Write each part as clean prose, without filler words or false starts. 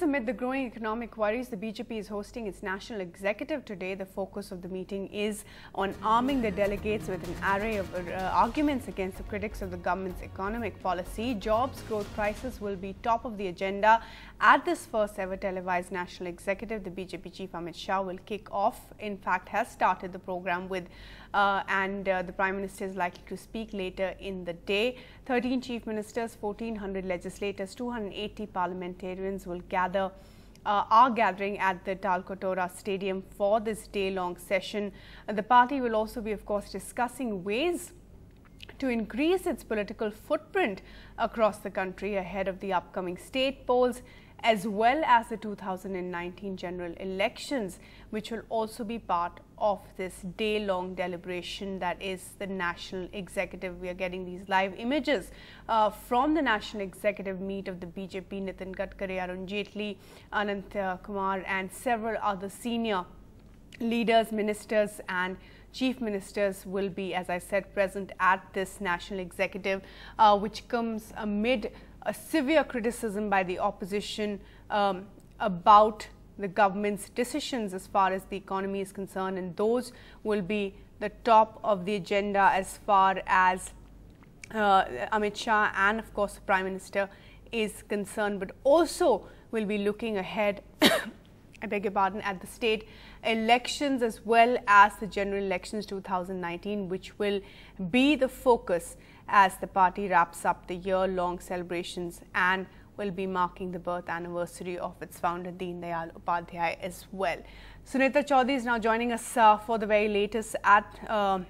Amid the growing economic worries, the BJP is hosting its national executive today. The focus of the meeting is on arming the delegates with an array of arguments against the critics of the government's economic policy. Jobs, growth, prices will be top of the agenda. At this first ever televised national executive, the BJP chief Amit Shah will kick off. In fact, has started the program with the Prime Minister is likely to speak later in the day. 13 chief ministers, 1,400 legislators, 280 parliamentarians will are gathering at the Talkatora stadium for this day-long session. The party will also be, of course, discussing ways to increase its political footprint across the country ahead of the upcoming state polls, as well as the 2019 general elections, which will also be part of this day-long deliberation that is the national executive. We are getting these live images from the national executive meet of the BJP. Nitin Gadkari, Arun Jaitley, Anant Kumar and several other senior leaders, ministers and chief ministers will be, as I said, present at this national executive, which comes amid a severe criticism by the opposition about the government's decisions as far as the economy is concerned, and those will be the top of the agenda as far as Amit Shah and, of course, the Prime Minister is concerned, but also will be looking ahead I beg your pardon, at the state elections as well as the general elections 2019, which will be the focus as the party wraps up the year-long celebrations and will be marking the birth anniversary of its founder, Deen Dayal Upadhyay, as well. Sunita Chaudhary is now joining us for the very latest on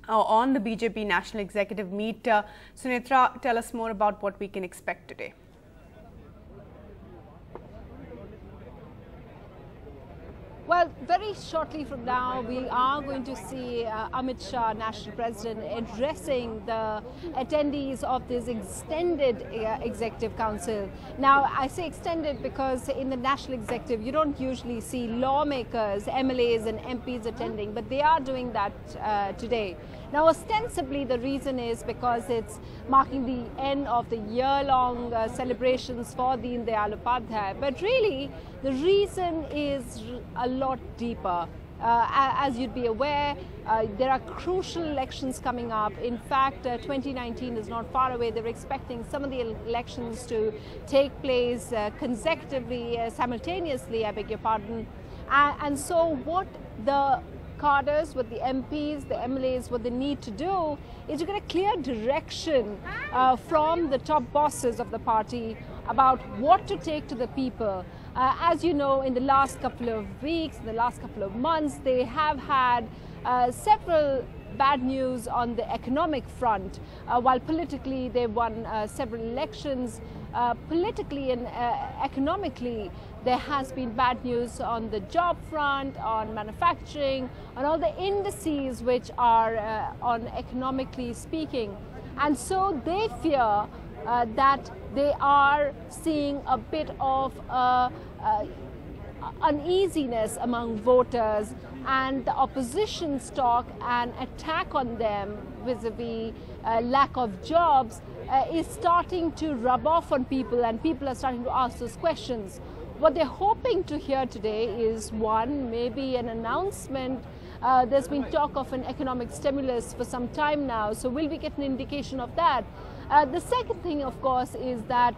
the BJP National Executive Meet. Sunita, tell us more about what we can expect today. Well, very shortly from now, we are going to see Amit Shah, National President, addressing the attendees of this extended Executive Council. Now, I say extended because in the National Executive, you don't usually see lawmakers, MLAs and MPs attending, but they are doing that today. Now, ostensibly, the reason is because it's marking the end of the year-long celebrations for Deen Dayal Upadhyay. But really, the reason is a lot deeper. As you'd be aware, there are crucial elections coming up. In fact, 2019 is not far away. They're expecting some of the elections to take place consecutively, simultaneously, I beg your pardon. And so what the cadres, what the MPs, the MLAs, what they need to do is to get a clear direction from the top bosses of the party about what to take to the people. As you know, in the last couple of weeks, in the last couple of months, they have had several bad news on the economic front. While politically they won several elections, politically and economically there has been bad news on the job front, on manufacturing, on all the indices which are on economically speaking. And so they fear that they are seeing a bit of uneasiness among voters, and the opposition's talk and attack on them vis-a-vis lack of jobs is starting to rub off on people, and people are starting to ask those questions. What they're hoping to hear today is, one, maybe an announcement. There's been talk of an economic stimulus for some time now, so will we get an indication of that? The second thing, of course, is that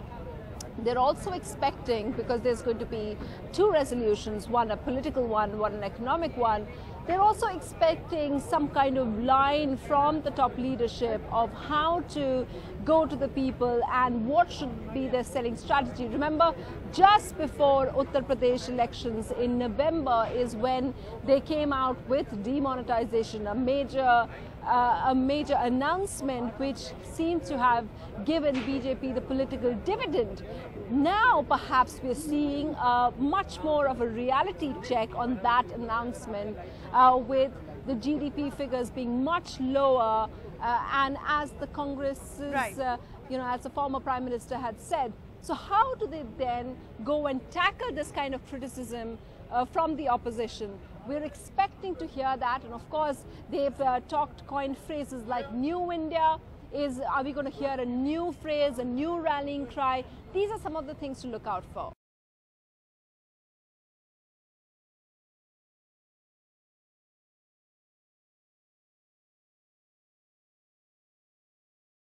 they're also expecting, because there's going to be two resolutions, one a political one, one an economic one, they're also expecting some kind of line from the top leadership of how to go to the people and what should be their selling strategy. Remember, just before Uttar Pradesh elections in November is when they came out with demonetization, a major announcement which seems to have given BJP the political dividend. Now perhaps we're seeing much more of a reality check on that announcement, with the GDP figures being much lower, and as the Congress, as the former Prime Minister had said. So how do they then go and tackle this kind of criticism from the opposition? We're expecting to hear that, and of course they've coined phrases like New India. Are we going to hear a new phrase, a new rallying cry? These are some of the things to look out for.